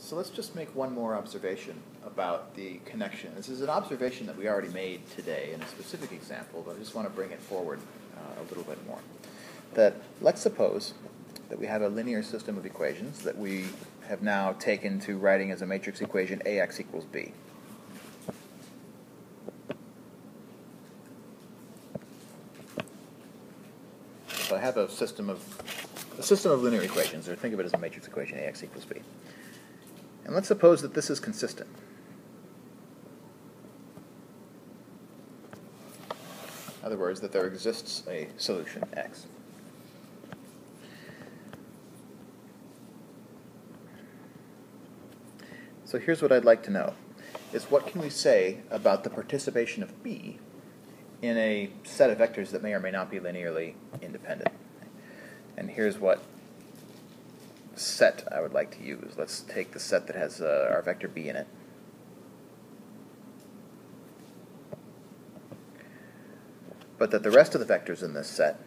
So let's just make one more observation about the connection. This is an observation that we already made today in a specific example, but I just want to bring it forward a little bit more. That let's suppose that we have a linear system of equations that we have now taken to writing as a matrix equation AX equals B. So I have a system of linear equations, or think of it as a matrix equation AX equals B. And let's suppose that this is consistent. In other words, that there exists a solution X. So here's what I'd like to know, is what can we say about the participation of B in a set of vectors that may or may not be linearly independent. And here's what set I would like to use. Let's take the set that has our vector B in it. But that the rest of the vectors in this set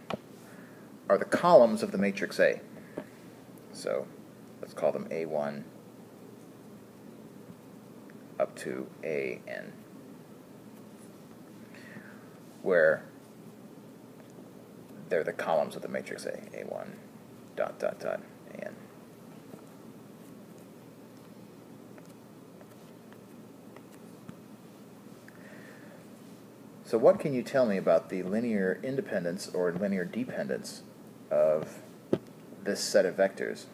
are the columns of the matrix A. So let's call them A1 up to AN, where they're the columns of the matrix A, A1 dot dot dot AN. So what can you tell me about the linear independence or linear dependence of this set of vectors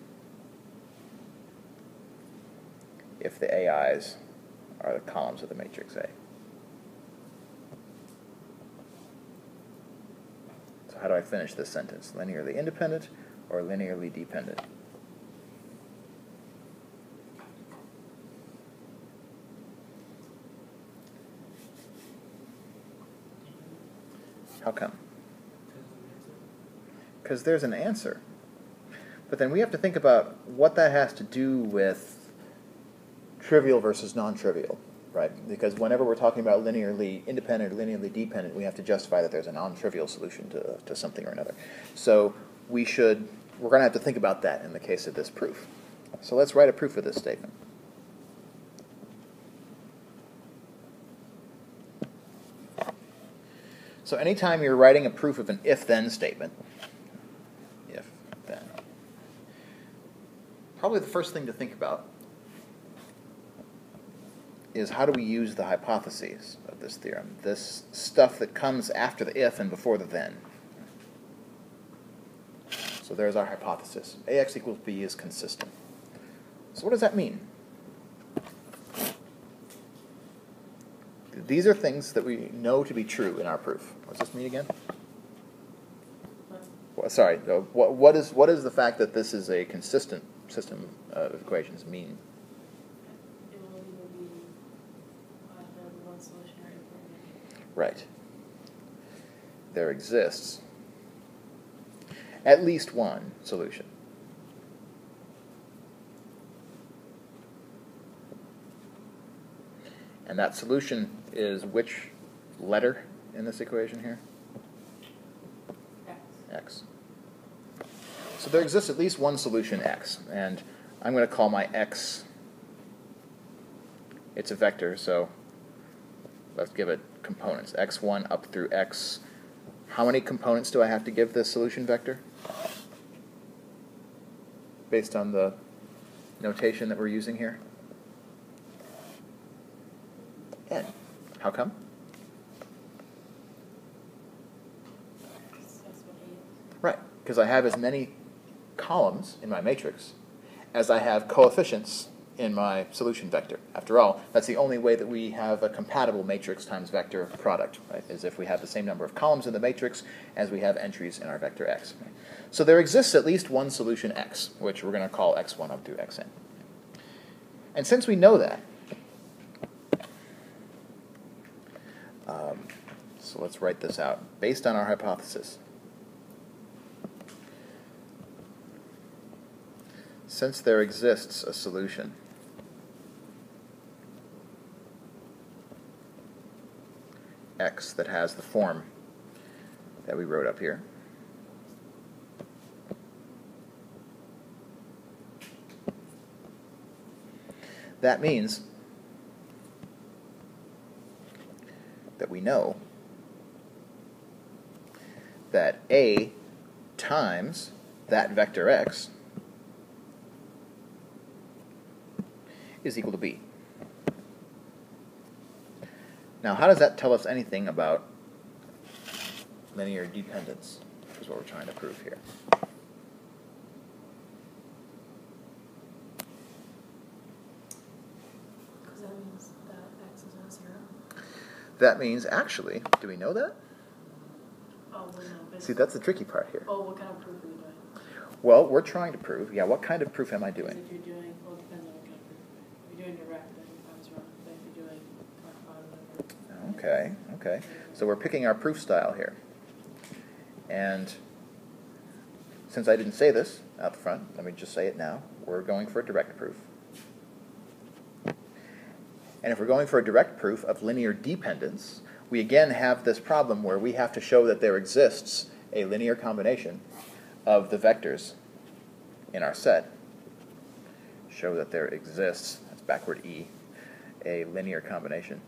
if the AIs are the columns of the matrix A? So how do I finish this sentence? Linearly independent or linearly dependent? How come? Because there's an answer. But then we have to think about what that has to do with trivial versus non-trivial, right? Because whenever we're talking about linearly independent or linearly dependent, we have to justify that there's a non-trivial solution to something or another. So we're going to have to think about that in the case of this proof. So let's write a proof of this statement. So anytime you're writing a proof of an if-then statement, if-then, probably the first thing to think about is how do we use the hypotheses of this theorem, this stuff that comes after the if and before the then. So there's our hypothesis. AX equals B is consistent. So what does that mean? These are things that we know to be true in our proof. What does this mean again? Well, sorry, what is the fact that this is a consistent system of equations mean? It will either be the one solution or infinite. Right. There exists at least one solution. And that solution is which letter in this equation here? X. So there exists at least one solution X, and I'm going to call my X, it's a vector, so let's give it components. X1 up through X. How many components do I have to give this solution vector? Based on the notation that we're using here? N. How come? Right, because I have as many columns in my matrix as I have coefficients in my solution vector. After all, that's the only way that we have a compatible matrix times vector product, right? Is if we have the same number of columns in the matrix as we have entries in our vector X. Right? So there exists at least one solution X, which we're going to call X1 up through Xn. And since we know that, so let's write this out. Based on our hypothesis, since there exists a solution X that has the form that we wrote up here, That means that we know that A times that vector x is equal to B. Now, how does that tell us anything about linear dependence, is what we're trying to prove here. Because that means that x is not 0. That means, actually, do we know that? Oh, well, no. But See, that's the tricky part here. oh, what kind of proof are you doing? Well, we're trying to prove, what kind of proof am I Because doing? if you're doing, well, it depends on what kind of proof. If you're doing direct, then I was wrong. But if you're doing compound, Okay. So we're picking our proof style here. And since I didn't say this out front, let me just say it now. We're going for a direct proof. And if we're going for a direct proof of linear dependence, we again have this problem where we have to show that there exists a linear combination of the vectors in our set. Show that there exists, that's backward E, a linear combination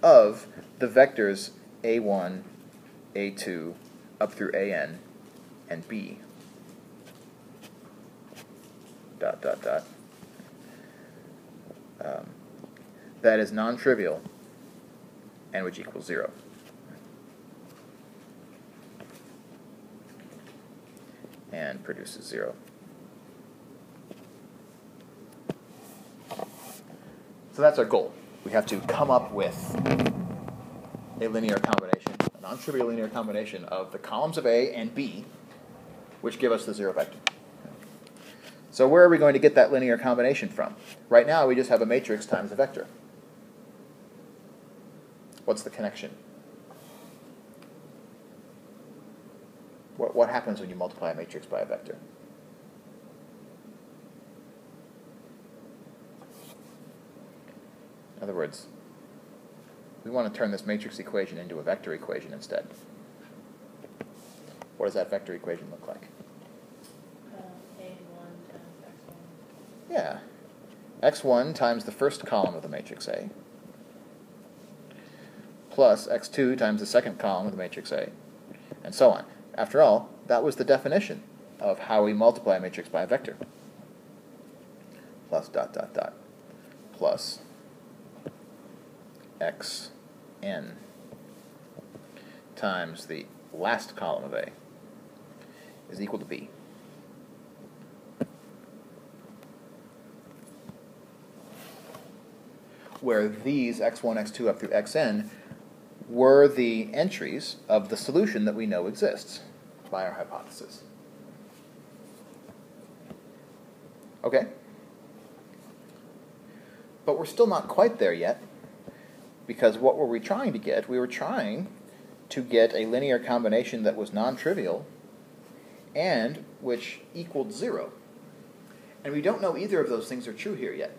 of the vectors A1, A2, up through AN, and B, ... that is non-trivial and which equals 0. And produces 0. So that's our goal. We have to come up with a linear combination, a non-trivial linear combination of the columns of A and B, which give us the 0 vector. So where are we going to get that linear combination from? Right now we just have a matrix times a vector. What's the connection? What happens when you multiply a matrix by a vector? In other words, we want to turn this matrix equation into a vector equation instead. What does that vector equation look like? A1 times x1. Yeah. x1 times the first column of the matrix A plus x2 times the second column of the matrix A, and so on. After all, that was the definition of how we multiply a matrix by a vector. Plus ... plus xn times the last column of A is equal to B. Where these x1, x2 up through xn were the entries of the solution that we know exists by our hypothesis. Okay? But we're still not quite there yet, because what were we trying to get? We were trying to get a linear combination that was non-trivial and which equaled 0. And we don't know either of those things are true here yet,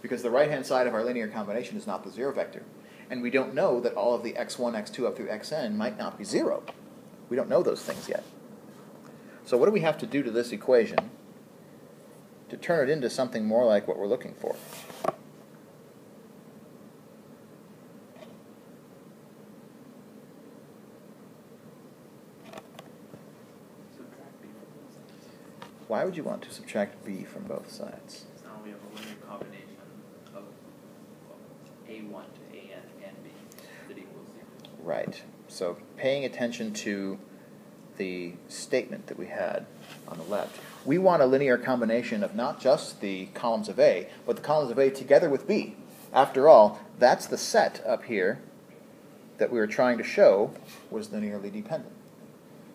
because the right-hand side of our linear combination is not the 0 vector. And we don't know that all of the x1, x2 up through xn might not be 0. We don't know those things yet. So what do we have to do to this equation to turn it into something more like what we're looking for? Subtract b from both sides. Why would you want to subtract b from both sides? So now we have a linear combination of a1 to an and b that equals 0. Right. So paying attention to the statement that we had on the left, we want a linear combination of not just the columns of A, but the columns of A together with B. After all, that's the set up here that we were trying to show was linearly dependent.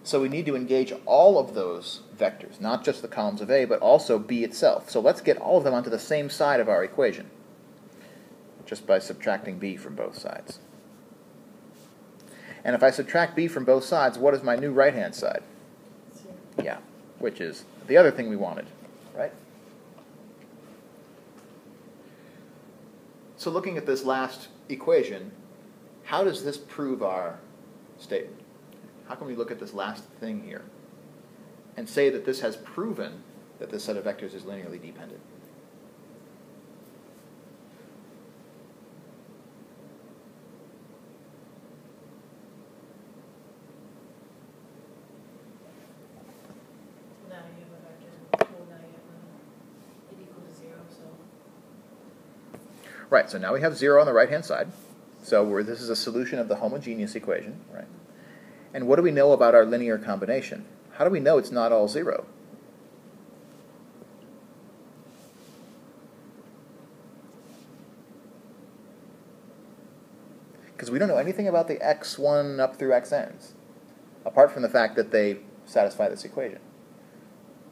So we need to engage all of those vectors, not just the columns of A, but also B itself. So let's get all of them onto the same side of our equation, just by subtracting B from both sides. And if I subtract B from both sides, what is my new right-hand side? 0. Yeah, which is the other thing we wanted, right? So looking at this last equation, how does this prove our statement? How can we look at this last thing here and say that this has proven that this set of vectors is linearly dependent. Now you have a vector, well, now you have it equal to 0, so. Right, so now we have 0 on the right-hand side. So this is a solution of the homogeneous equation, right? And what do we know about our linear combination? How do we know it's not all 0? Because we don't know anything about the x1 up through xn's, apart from the fact that they satisfy this equation.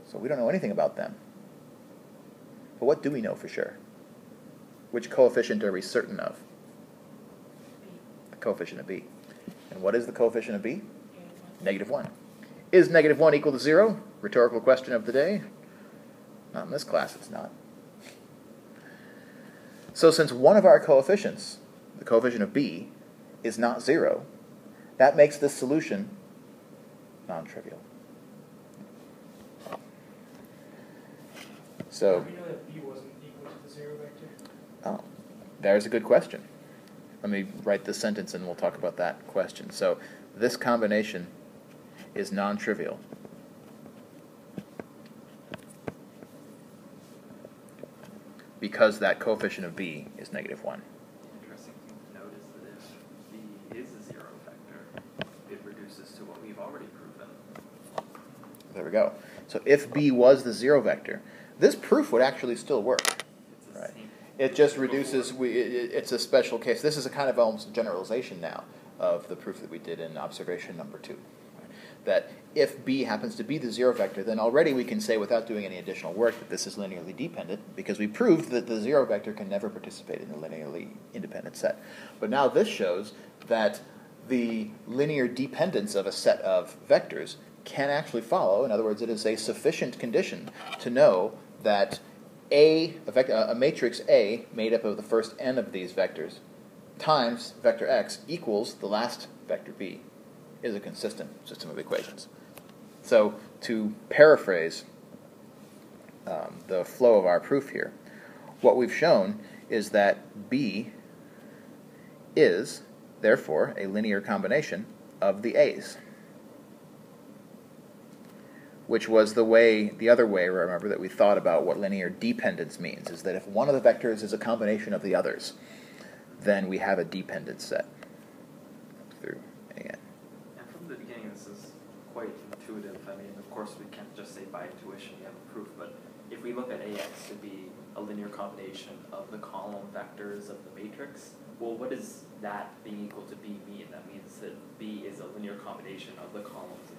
So we don't know anything about them. But what do we know for sure? Which coefficient are we certain of? The coefficient of b. And what is the coefficient of b? -1. Is -1 equal to 0? Rhetorical question of the day. Not in this class, it's not. So since one of our coefficients, the coefficient of b, is not 0, that makes this solution non-trivial. So, We know that b wasn't equal to the 0 vector. oh, there's a good question. Let me write this sentence and we'll talk about that question. So, this combination is non-trivial because that coefficient of b is -1. The interesting thing to note is that if b is a 0 vector, it reduces to what we've already proven. There we go. So if b was the 0 vector, this proof would actually still work. It's the Right. same. It just reduces, it's a special case. This is a kind of almost a generalization now of the proof that we did in observation number 2. That if b happens to be the 0 vector, then already we can say without doing any additional work that this is linearly dependent, because we proved that the 0 vector can never participate in a linearly independent set. But now this shows that the linear dependence of a set of vectors can actually follow. In other words, it is a sufficient condition to know that a matrix A made up of the first n of these vectors times vector x equals the last vector b is a consistent system of equations. So to paraphrase the flow of our proof here, what we've shown is that b is, therefore, a linear combination of the a's, which was the other way, remember, that we thought about what linear dependence means, is that if one of the vectors is a combination of the others, then we have a dependent set through an. And from the beginning, this is quite intuitive. I mean, of course, we can't just say by intuition we have a proof, but if we look at AX to be a linear combination of the column vectors of the matrix, well, what does that being equal to B mean? That means that B is a linear combination of the columns in